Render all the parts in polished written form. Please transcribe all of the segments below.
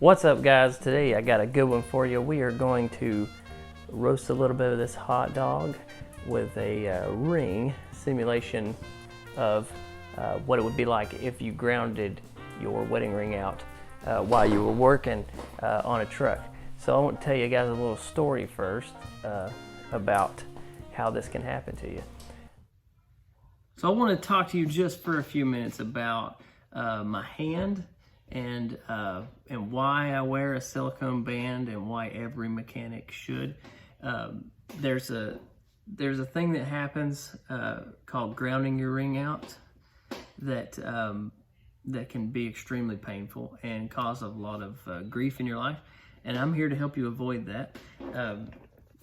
What's up, guys? Today I got a good one for you. We are going to roast a little bit of this hot dog with a ring simulation of what it would be like if you grounded your wedding ring out while you were working on a truck. So I want to tell you guys a little story first about how this can happen to you. So I want to talk to you just for a few minutes about my hand and why I wear a silicone band and why every mechanic should. There's a thing that happens called grounding your ring out that can be extremely painful and cause a lot of grief in your life, and I'm here to help you avoid that.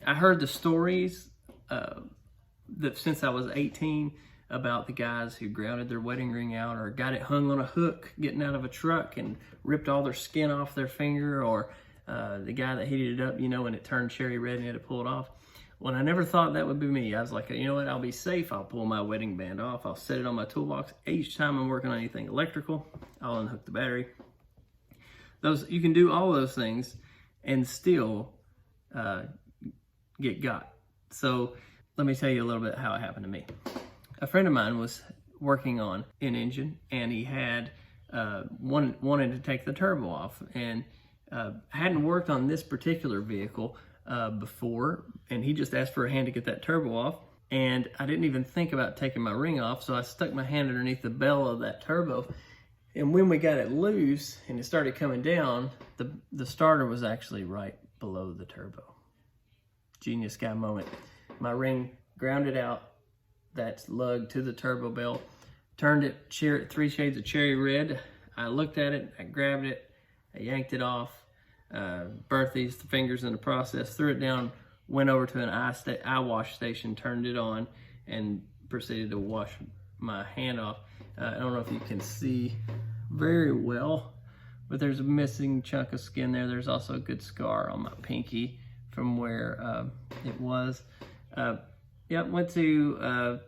I heard the stories that since I was 18 about the guys who grounded their wedding ring out or got it hung on a hook getting out of a truck and ripped all their skin off their finger, or the guy that heated it up, and it turned cherry red and he had to pull it off. Well, I never thought that would be me. I was like, you know what, I'll be safe. I'll pull my wedding band off. I'll set it on my toolbox. Each time I'm working on anything electrical, I'll unhook the battery. You can do all those things and still get got. So let me tell you a little bit how it happened to me. A friend of mine was working on an engine, and he had wanted to take the turbo off, and hadn't worked on this particular vehicle before, and he just asked for a hand to get that turbo off, and I didn't even think about taking my ring off, so I stuck my hand underneath the bell of that turbo, and when we got it loose and it started coming down, the starter was actually right below the turbo. Genius guy moment. My ring grounded out, that's lugged to the turbo belt, turned it 3 shades of cherry red. I looked at it, I grabbed it, I yanked it off, burnt these fingers in the process, threw it down, went over to an eye wash station, turned it on, and proceeded to wash my hand off. I don't know if you can see very well, but there's a missing chunk of skin there. There's also a good scar on my pinky from where it was. Went to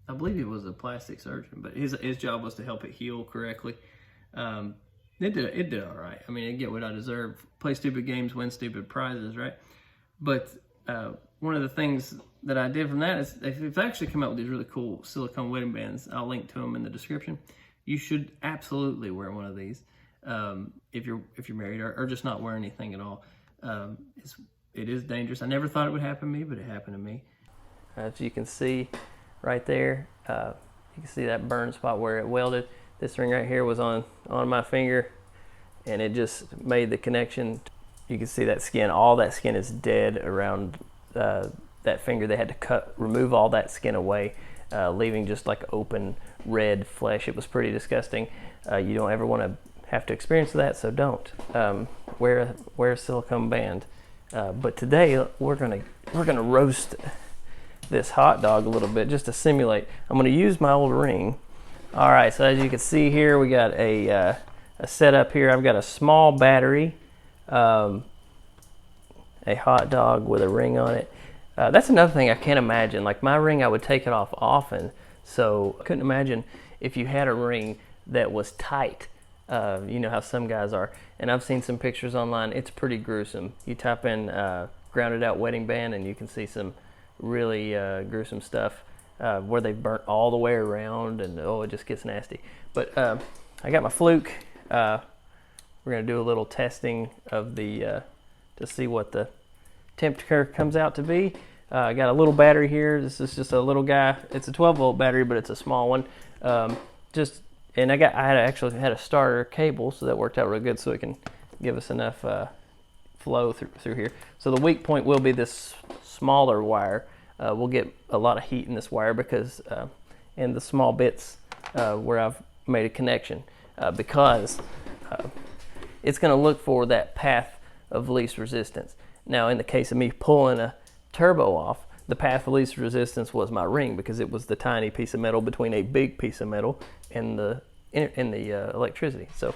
I believe it was a plastic surgeon, but his job was to help it heal correctly. It did all right. I mean, I get what I deserve. Play stupid games, win stupid prizes, right? But one of the things that I did from that is they've actually come out with these really cool silicone wedding bands. I'll link to them in the description. You should absolutely wear one of these if you're married or just not wear anything at all. It is dangerous. I never thought it would happen to me, but it happened to me. As you can see right there, you can see that burn spot where it welded. This ring right here was on my finger, and it just made the connection. You can see that skin. All that skin is dead around that finger. They had to remove all that skin away, leaving just like open red flesh. It was pretty disgusting. You don't ever want to have to experience that, so don't. Wear a silicone band. But today we're gonna roast this hot dog a little bit just to simulate. I'm gonna use my old ring. All right, so as you can see here, we got a setup here. I've got a small battery, a hot dog with a ring on it. That's another thing I can't imagine. Like my ring, I would take it off often, so I couldn't imagine if you had a ring that was tight. You know how some guys are, and I've seen some pictures online. It's pretty gruesome. You type in grounded out wedding band and you can see some really gruesome stuff where they burnt all the way around, and it just gets nasty. But I got my fluke. We're gonna do a little testing of the to see what the temperature comes out to be. I got a little battery here. This is just a little guy. It's a 12-volt battery, but it's a small one. And I actually had a starter cable, so that worked out real good, so it can give us enough flow through here. So the weak point will be this smaller wire. We'll get a lot of heat in this wire because in the small bits where I've made a connection, because it's going to look for that path of least resistance. Now, in the case of me pulling a turbo off, the path of least resistance was my ring, because it was the tiny piece of metal between a big piece of metal and the electricity. So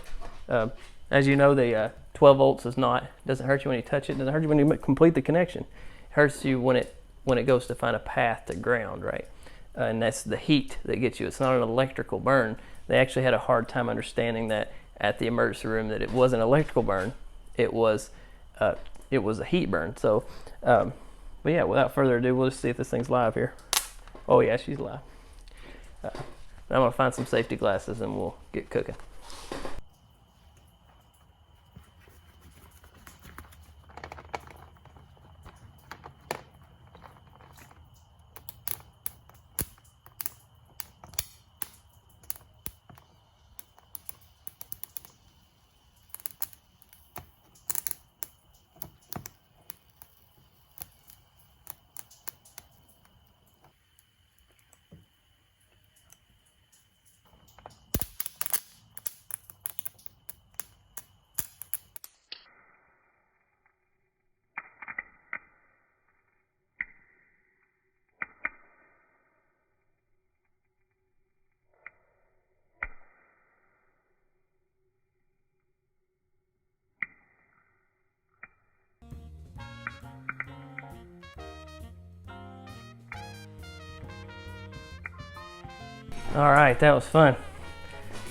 as you know, the 12 volts doesn't hurt you when you touch it. It doesn't hurt you when you complete the connection. It hurts you when it goes to find a path to ground, right? And that's the heat that gets you. It's not an electrical burn. They actually had a hard time understanding that at the emergency room that it wasn't an electrical burn, it was a heat burn. So, but yeah, without further ado, we'll just see if this thing's live here. Oh yeah, she's live. I'm gonna find some safety glasses and we'll get cooking. All right, that was fun.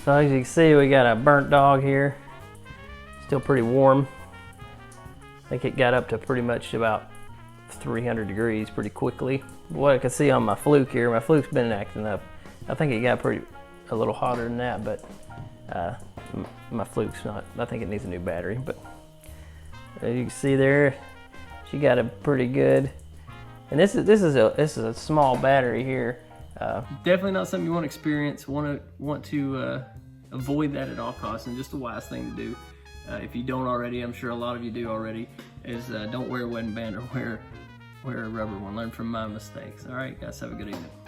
So as you can see, we got a burnt dog here. Still pretty warm. I think it got up to pretty much about 300 degrees pretty quickly. What I can see on my fluke here, my fluke's been acting up. I think it got a little hotter than that, but my fluke's not. I think it needs a new battery. But as you can see there, she got a pretty good. And this is a small battery here. Definitely not something you want to experience. Want to avoid that at all costs, and just a wise thing to do. If you don't already, I'm sure a lot of you do already, is don't wear a wedding band or wear a rubber one. Learn from my mistakes. All right, guys, have a good evening.